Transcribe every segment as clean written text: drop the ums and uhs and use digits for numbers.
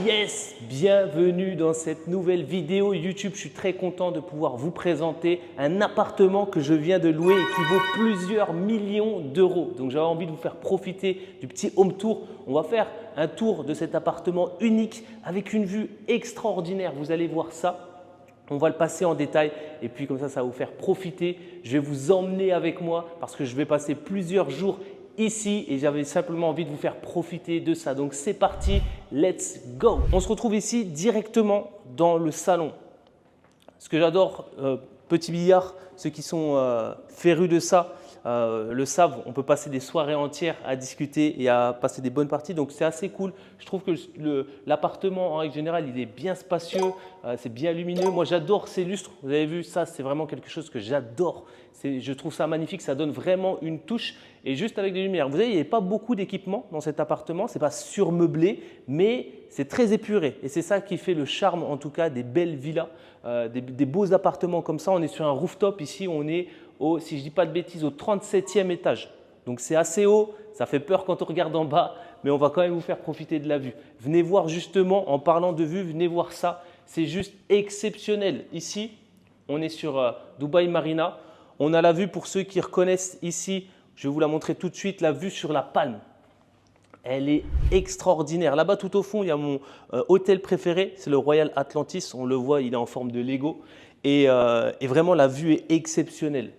Yes, bienvenue dans cette nouvelle vidéo YouTube. Je suis très content de pouvoir vous présenter un appartement que je viens de louer et qui vaut plusieurs millions d'euros. Donc j'avais envie de vous faire profiter du petit home tour. On va faire un tour de cet appartement unique avec une vue extraordinaire. Vous allez voir ça. On va le passer en détail et puis comme ça va vous faire profiter. Je vais vous emmener avec moi parce que je vais passer plusieurs jours ici et j'avais simplement envie de vous faire profiter de ça. Donc c'est parti, let's go! On se retrouve ici directement dans le salon. Ce que j'adore, petit billard, ceux qui sont férus de ça le savent, on peut passer des soirées entières à discuter et à passer des bonnes parties. Donc c'est assez cool. Je trouve que l'appartement en règle générale, il est bien spacieux, c'est bien lumineux. Moi j'adore ces lustres. Vous avez vu ça, c'est vraiment quelque chose que j'adore. Je trouve ça magnifique, ça donne vraiment une touche et juste avec des lumières. Vous voyez, il n'y a pas beaucoup d'équipement dans cet appartement, ce n'est pas surmeublé, mais c'est très épuré et c'est ça qui fait le charme en tout cas des belles villas, des beaux appartements comme ça. On est sur un rooftop ici, on est au, si je ne dis pas de bêtises, au 37e étage. Donc c'est assez haut, ça fait peur quand on regarde en bas, mais on va quand même vous faire profiter de la vue. Venez voir justement, en parlant de vue, venez voir ça, c'est juste exceptionnel. Ici, on est sur Dubai Marina. On a la vue pour ceux qui reconnaissent ici, je vais vous la montrer tout de suite, la vue sur la Palme. Elle est extraordinaire. Là-bas, tout au fond, il y a mon hôtel préféré, c'est le Royal Atlantis. On le voit, il est en forme de Lego. Et vraiment, la vue est exceptionnelle.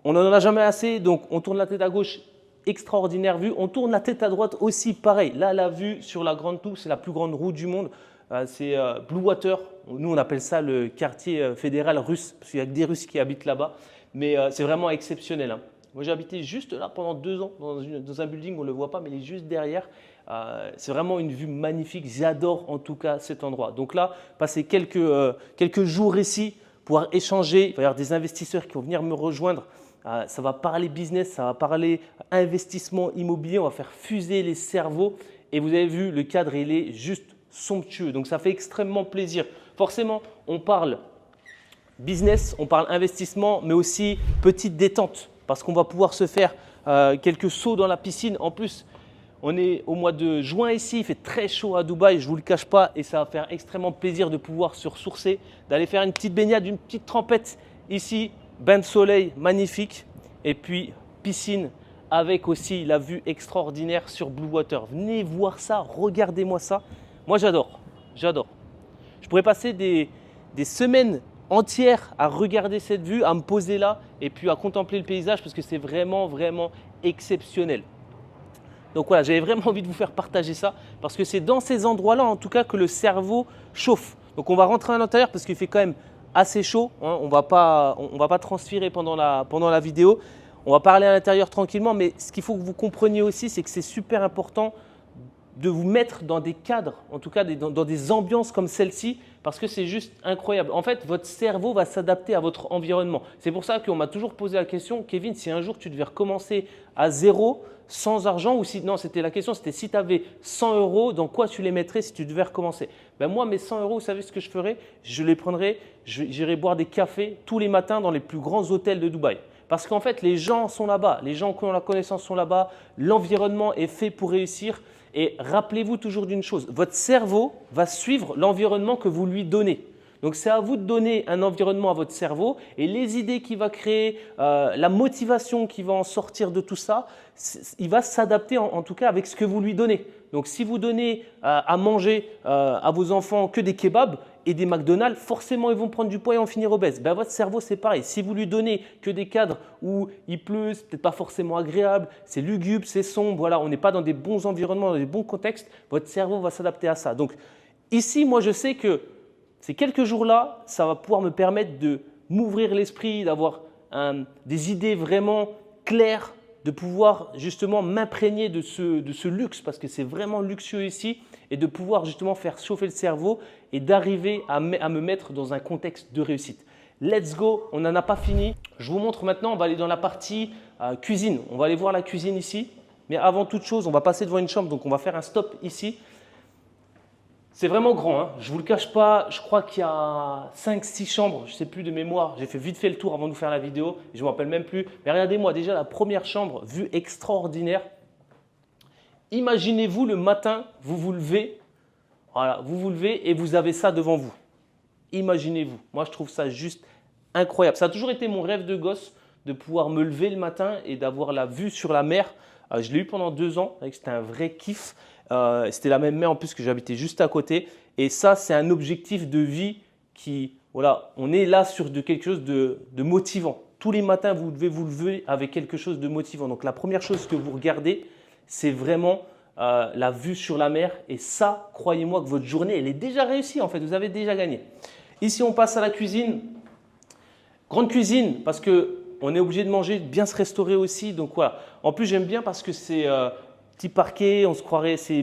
On n'en a jamais assez, donc on tourne la tête à gauche, extraordinaire vue. On tourne la tête à droite aussi, pareil. Là, la vue sur la Grande Tour, c'est la plus grande roue du monde. C'est Blue Water. Nous, on appelle ça le quartier fédéral russe, parce qu'il y a que des Russes qui habitent là-bas. Mais c'est vraiment exceptionnel. Moi, j'ai habité juste là pendant 2 ans, dans un building, on ne le voit pas, mais il est juste derrière. C'est vraiment une vue magnifique. J'adore en tout cas cet endroit. Donc là, passer quelques jours ici, pouvoir échanger. Il va y avoir des investisseurs qui vont venir me rejoindre. Ça va parler business, ça va parler investissement immobilier. On va faire fuser les cerveaux. Et vous avez vu, le cadre, il est juste somptueux. Donc ça fait extrêmement plaisir. Forcément, on parle business, on parle investissement, mais aussi petite détente parce qu'on va pouvoir se faire quelques sauts dans la piscine. En plus, on est au mois de juin ici, il fait très chaud à Dubaï, je ne vous le cache pas, et ça va faire extrêmement plaisir de pouvoir se ressourcer, d'aller faire une petite baignade, une petite trempette ici, bain de soleil magnifique, et puis piscine avec aussi la vue extraordinaire sur Blue Water. Venez voir ça, regardez-moi ça. Moi, j'adore, j'adore. Je pourrais passer des semaines entières à regarder cette vue, à me poser là et puis à contempler le paysage parce que c'est vraiment, vraiment exceptionnel. Donc voilà, j'avais vraiment envie de vous faire partager ça parce que c'est dans ces endroits-là en tout cas que le cerveau chauffe. Donc on va rentrer à l'intérieur parce qu'il fait quand même assez chaud. On va pas transpirer pendant la vidéo. On va parler à l'intérieur tranquillement, mais ce qu'il faut que vous compreniez aussi, c'est que c'est super important de vous mettre dans des cadres, en tout cas dans des ambiances comme celle-ci, parce que c'est juste incroyable. En fait, votre cerveau va s'adapter à votre environnement. C'est pour ça qu'on m'a toujours posé la question, Kevin, si un jour tu devais recommencer à zéro, sans argent, ou si, non, c'était la question, c'était si tu avais 100 euros, dans quoi tu les mettrais si tu devais recommencer? Ben moi, mes 100 euros, vous savez ce que je ferais? Je les prendrais, j'irais boire des cafés tous les matins dans les plus grands hôtels de Dubaï. Parce qu'en fait, les gens sont là-bas, les gens qui ont la connaissance sont là-bas, l'environnement est fait pour réussir. Et rappelez-vous toujours d'une chose, votre cerveau va suivre l'environnement que vous lui donnez. Donc c'est à vous de donner un environnement à votre cerveau et les idées qu'il va créer, la motivation qui va en sortir de tout ça, il va s'adapter en tout cas avec ce que vous lui donnez. Donc si vous donnez à manger à vos enfants que des kebabs et des McDonald's, forcément ils vont prendre du poids et en finir obèses. Ben, votre cerveau c'est pareil. Si vous lui donnez que des cadres où il pleut, c'est peut-être pas forcément agréable, c'est lugubre, c'est sombre, voilà, on n'est pas dans des bons environnements, dans des bons contextes, votre cerveau va s'adapter à ça. Donc ici, moi je sais que ces quelques jours-là, ça va pouvoir me permettre de m'ouvrir l'esprit, d'avoir des idées vraiment claires, de pouvoir justement m'imprégner de ce luxe parce que c'est vraiment luxueux ici et de pouvoir justement faire chauffer le cerveau et d'arriver à me mettre dans un contexte de réussite. Let's go, on n'en a pas fini. Je vous montre maintenant, on va aller dans la partie cuisine. On va aller voir la cuisine ici. Mais avant toute chose, on va passer devant une chambre, donc on va faire un stop ici. C'est vraiment grand, hein. Je ne vous le cache pas, je crois qu'il y a 5-6 chambres, je ne sais plus de mémoire. J'ai fait vite fait le tour avant de vous faire la vidéo et je ne me rappelle même plus. Mais regardez-moi déjà la première chambre, vue extraordinaire. Imaginez-vous le matin, vous vous levez, Voilà, vous vous levez et vous avez ça devant vous. Imaginez-vous. Moi, je trouve ça juste incroyable. Ça a toujours été mon rêve de gosse de pouvoir me lever le matin et d'avoir la vue sur la mer. Je l'ai eu pendant 2 ans. C'était un vrai kiff. C'était la même mer en plus que j'habitais juste à côté. Et ça, c'est un objectif de vie qui, voilà, on est là sur quelque chose de motivant. Tous les matins, vous devez vous lever avec quelque chose de motivant. Donc, la première chose que vous regardez, c'est vraiment la vue sur la mer. Et ça, croyez-moi que votre journée, elle est déjà réussie en fait. Vous avez déjà gagné. Ici, on passe à la cuisine. Grande cuisine parce qu'on est obligé de manger, de bien se restaurer aussi. Donc voilà. En plus, j'aime bien parce que c'est petit parquet. On se croirait, c'est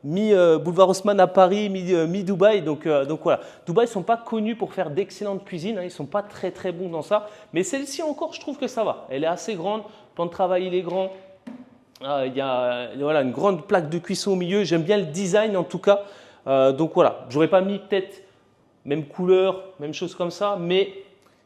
boulevard Haussmann à Paris, mi-Dubaï. Donc voilà. Dubaï, ils ne sont pas connus pour faire d'excellentes cuisines. Ils ne sont pas très très bons dans ça. Mais celle-ci encore, je trouve que ça va. Elle est assez grande. Le plan de travail, il est grand. Il y a voilà, une grande plaque de cuisson au milieu. J'aime bien le design en tout cas. Donc voilà. Je n'aurais pas mis peut-être même couleur, même chose comme ça. Mais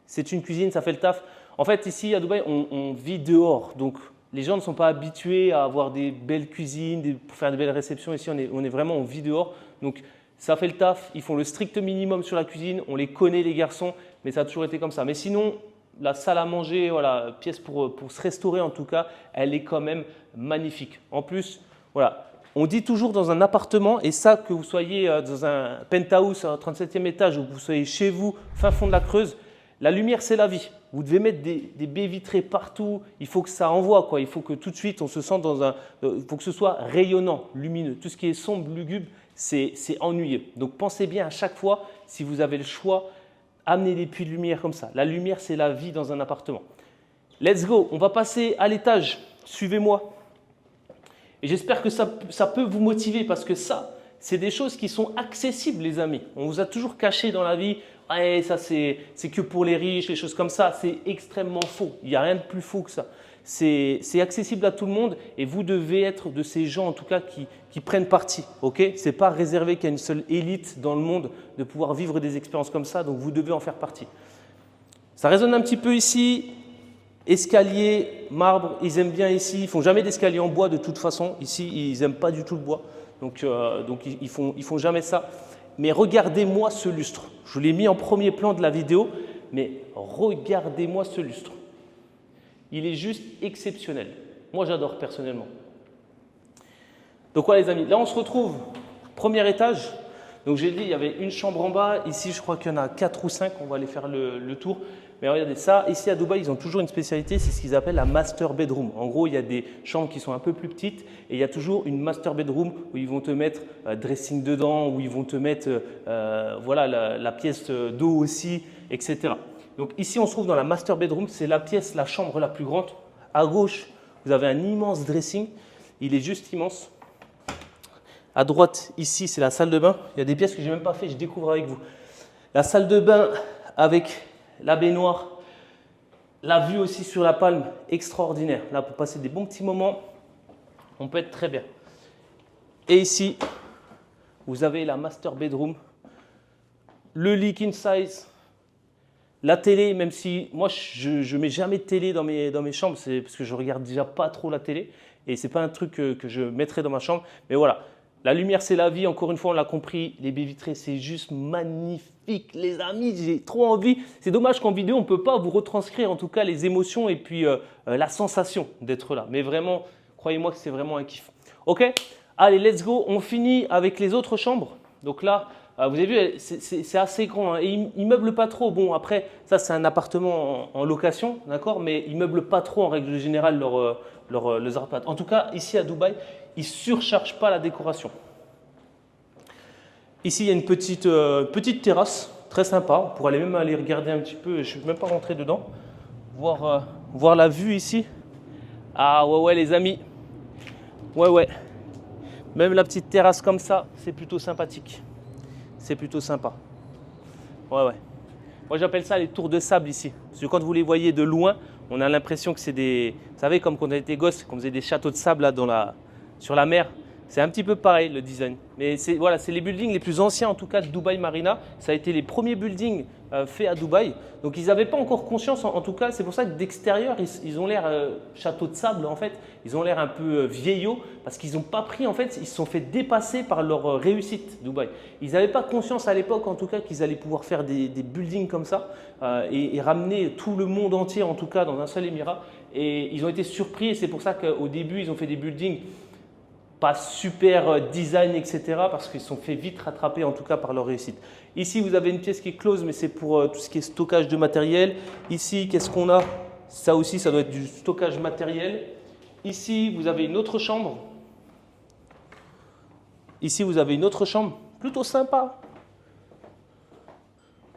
c'est une cuisine, ça fait le taf. En fait, ici à Dubaï, on vit dehors. Donc les gens ne sont pas habitués à avoir des belles cuisines, pour faire de belles réceptions. Ici, on est vraiment, on vit dehors. Donc, ça fait le taf. Ils font le strict minimum sur la cuisine. On les connaît, les garçons, mais ça a toujours été comme ça. Mais sinon, la salle à manger, voilà, pièce pour se restaurer en tout cas, elle est quand même magnifique. En plus, voilà, on dit toujours dans un appartement, et ça, que vous soyez dans un penthouse, un 37e étage, ou que vous soyez chez vous, fin fond de la Creuse, la lumière, c'est la vie. Vous devez mettre des baies vitrées partout. Il faut que ça envoie, quoi. Il faut que tout de suite, on se sente il faut que ce soit rayonnant, lumineux. Tout ce qui est sombre, lugubre, c'est ennuyeux. Donc, pensez bien à chaque fois, si vous avez le choix, amenez des puits de lumière comme ça. La lumière, c'est la vie dans un appartement. Let's go. On va passer à l'étage. Suivez-moi. Et j'espère que ça peut vous motiver parce que ça, c'est des choses qui sont accessibles, les amis. On vous a toujours caché dans la vie. Ouais, ça c'est que pour les riches, les choses comme ça. C'est extrêmement faux. Il n'y a rien de plus faux que ça. C'est accessible à tout le monde et vous devez être de ces gens en tout cas qui prennent parti. Ce n'est pas réservé qu'à une seule élite dans le monde de pouvoir vivre des expériences comme ça. Donc vous devez en faire partie. Ça résonne un petit peu ici. Escalier, marbre, ils aiment bien ici. Ils ne font jamais d'escalier en bois de toute façon. Ici, ils n'aiment pas du tout le bois. Donc ils font jamais ça. Mais regardez-moi ce lustre. Je vous l'ai mis en premier plan de la vidéo, mais regardez-moi ce lustre. Il est juste exceptionnel. Moi, j'adore personnellement. Donc voilà les amis, là on se retrouve, premier étage. Donc j'ai dit, il y avait une chambre en bas. Ici, je crois qu'il y en a 4 ou 5. On va aller faire le tour. Mais regardez ça, ici à Dubaï, ils ont toujours une spécialité, c'est ce qu'ils appellent la master bedroom. En gros, il y a des chambres qui sont un peu plus petites et il y a toujours une master bedroom où ils vont te mettre dressing dedans, où ils vont te mettre voilà, la pièce d'eau aussi, etc. Donc ici, on se trouve dans la master bedroom, c'est la pièce, la chambre la plus grande. À gauche, vous avez un immense dressing, il est juste immense. À droite, ici, c'est la salle de bain. Il y a des pièces que je n'ai même pas fait, je découvre avec vous. La salle de bain avec la baignoire, la vue aussi sur la Palme, extraordinaire. Là, pour passer des bons petits moments, on peut être très bien. Et ici, vous avez la master bedroom, le lit king size, la télé, même si moi, je ne mets jamais de télé dans mes chambres, c'est parce que je ne regarde déjà pas trop la télé et ce n'est pas un truc que je mettrai dans ma chambre. Mais voilà. La lumière, c'est la vie. Encore une fois, on l'a compris. Les baies vitrées, c'est juste magnifique. Les amis, j'ai trop envie. C'est dommage qu'en vidéo, on ne peut pas vous retranscrire en tout cas les émotions et puis la sensation d'être là. Mais vraiment, croyez-moi que c'est vraiment un kiff. OK? Allez, let's go. On finit avec les autres chambres. Donc là, vous avez vu, c'est assez grand. Hein. Et ils ne meublent pas trop. Bon, après, ça, c'est un appartement en location, d'accord? Mais ils ne meublent pas trop en règle générale leurs appartements. En tout cas, ici à Dubaï, ils ne surchargent pas la décoration. Ici, il y a une petite terrasse, très sympa. On pourrait même aller regarder un petit peu. Je ne suis même pas rentré dedans. Voir la vue ici. Ah ouais, les amis. Ouais. Même la petite terrasse comme ça, c'est plutôt sympathique. C'est plutôt sympa. Ouais. Moi, j'appelle ça les tours de sable ici. Parce que quand vous les voyez de loin, on a l'impression que c'est des… Vous savez, comme quand on était gosse, qu'on faisait des châteaux de sable là, sur la mer. C'est un petit peu pareil le design. Mais voilà, c'est les buildings les plus anciens en tout cas de Dubaï Marina. Ça a été les premiers buildings faits à Dubaï. Donc ils n'avaient pas encore conscience en tout cas. C'est pour ça que d'extérieur, ils ont l'air château de sable en fait. Ils ont l'air un peu vieillots parce qu'ils n'ont pas pris en fait, ils se sont fait dépasser par leur réussite Dubaï. Ils n'avaient pas conscience à l'époque en tout cas qu'ils allaient pouvoir faire des buildings comme ça et ramener tout le monde entier en tout cas dans un seul émirat. Et ils ont été surpris et c'est pour ça qu'au début, ils ont fait des buildings pas super design, etc. parce qu'ils se sont fait vite rattraper en tout cas par leur réussite. Ici, vous avez une pièce qui est close, mais c'est pour tout ce qui est stockage de matériel. Ici, qu'est-ce qu'on a? Ça aussi, ça doit être du stockage matériel. Ici, vous avez une autre chambre. Ici, vous avez une autre chambre. Plutôt sympa.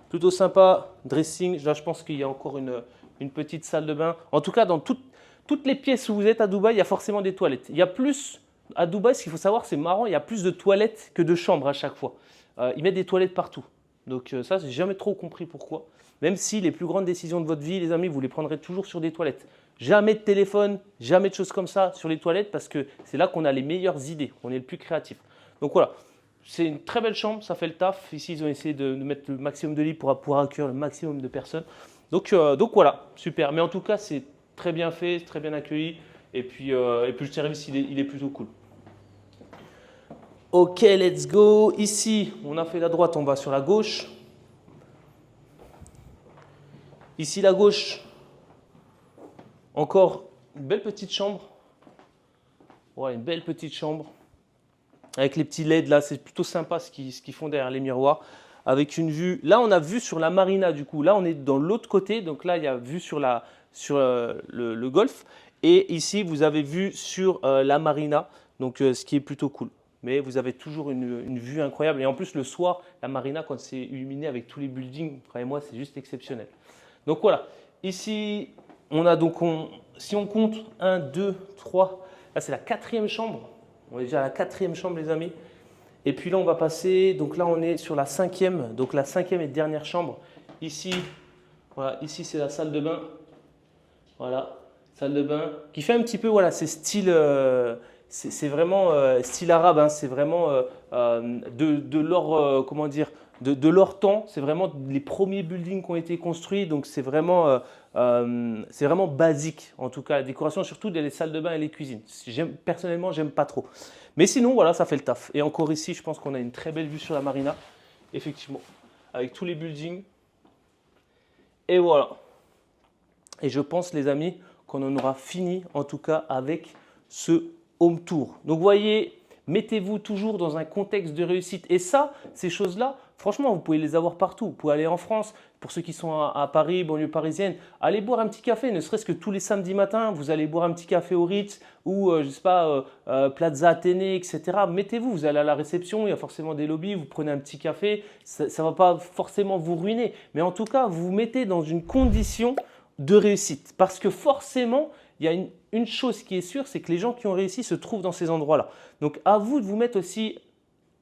Plutôt sympa. Dressing. Là, je pense qu'il y a encore une petite salle de bain. En tout cas, dans toutes les pièces où vous êtes à Dubaï, il y a forcément des toilettes. Il y a plus… À Dubaï, ce qu'il faut savoir, c'est marrant, il y a plus de toilettes que de chambres à chaque fois. Ils mettent des toilettes partout. Donc ça, j'ai jamais trop compris pourquoi. Même si les plus grandes décisions de votre vie, les amis, vous les prendrez toujours sur des toilettes. Jamais de téléphone, jamais de choses comme ça sur les toilettes parce que c'est là qu'on a les meilleures idées, qu'on est le plus créatif. Donc voilà, c'est une très belle chambre, ça fait le taf. Ici, ils ont essayé de mettre le maximum de lits pour pouvoir accueillir le maximum de personnes. Donc voilà, super. Mais en tout cas, c'est très bien fait, très bien accueilli. Et puis le service, il est plutôt cool. Ok, let's go. Ici, on a fait la droite, on va sur la gauche. Ici, la gauche, encore une belle petite chambre. Ouais, une belle petite chambre. Avec les petits LED là, c'est plutôt sympa ce qu'ils font derrière les miroirs. Avec une vue. Là, on a vue sur la marina du coup. Là, on est dans l'autre côté. Donc là, il y a vue sur le golfe. Et ici, vous avez vue sur la marina. Donc, ce qui est plutôt cool. Mais vous avez toujours une vue incroyable. Et en plus, le soir, la marina, quand c'est illuminé avec tous les buildings, croyez-moi, c'est juste exceptionnel. Donc voilà. Ici, on a donc, si on compte 1, 2, 3, là, c'est la 4e chambre. On est déjà à la 4e chambre, les amis. Et puis là, on va passer, donc là, on est sur la 5e, donc la 5e et dernière chambre. Ici, voilà, ici, c'est la salle de bain. Voilà, salle de bain qui fait un petit peu, voilà, c'est style, c'est vraiment style arabe, hein, c'est vraiment de leur, comment dire, de leur temps. C'est vraiment les premiers buildings qui ont été construits, donc c'est vraiment basique, en tout cas, la décoration, surtout des salles de bain et les cuisines. Personnellement, j'aime pas trop. Mais sinon, voilà, ça fait le taf. Et encore ici, je pense qu'on a une très belle vue sur la marina, effectivement, avec tous les buildings. Et voilà. Et je pense, les amis, qu'on en aura fini, en tout cas, avec ce home tour. Donc, vous voyez, mettez-vous toujours dans un contexte de réussite. Et ça, ces choses-là, franchement, vous pouvez les avoir partout. Vous pouvez aller en France, pour ceux qui sont à Paris, banlieue parisienne, allez boire un petit café, ne serait-ce que tous les samedis matins, vous allez boire un petit café au Ritz ou, je ne sais pas, Plaza Athénée, etc. Mettez-vous, vous allez à la réception, il y a forcément des lobbies, vous prenez un petit café, ça ne va pas forcément vous ruiner. Mais en tout cas, vous vous mettez dans une condition de réussite. Parce que forcément, il y a une chose qui est sûre, c'est que les gens qui ont réussi se trouvent dans ces endroits-là. Donc, à vous de vous mettre aussi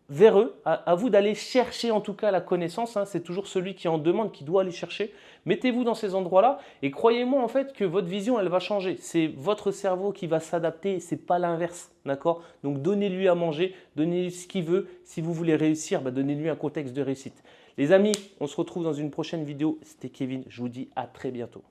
vers eux, à vous d'aller chercher en tout cas la connaissance. Hein, c'est toujours celui qui en demande qui doit aller chercher. Mettez-vous dans ces endroits-là et croyez-moi en fait que votre vision, elle va changer. C'est votre cerveau qui va s'adapter, ce n'est pas l'inverse. D'accord? Donc, donnez-lui à manger, donnez-lui ce qu'il veut. Si vous voulez réussir, donnez-lui un contexte de réussite. Les amis, on se retrouve dans une prochaine vidéo. C'était Kevin, je vous dis à très bientôt.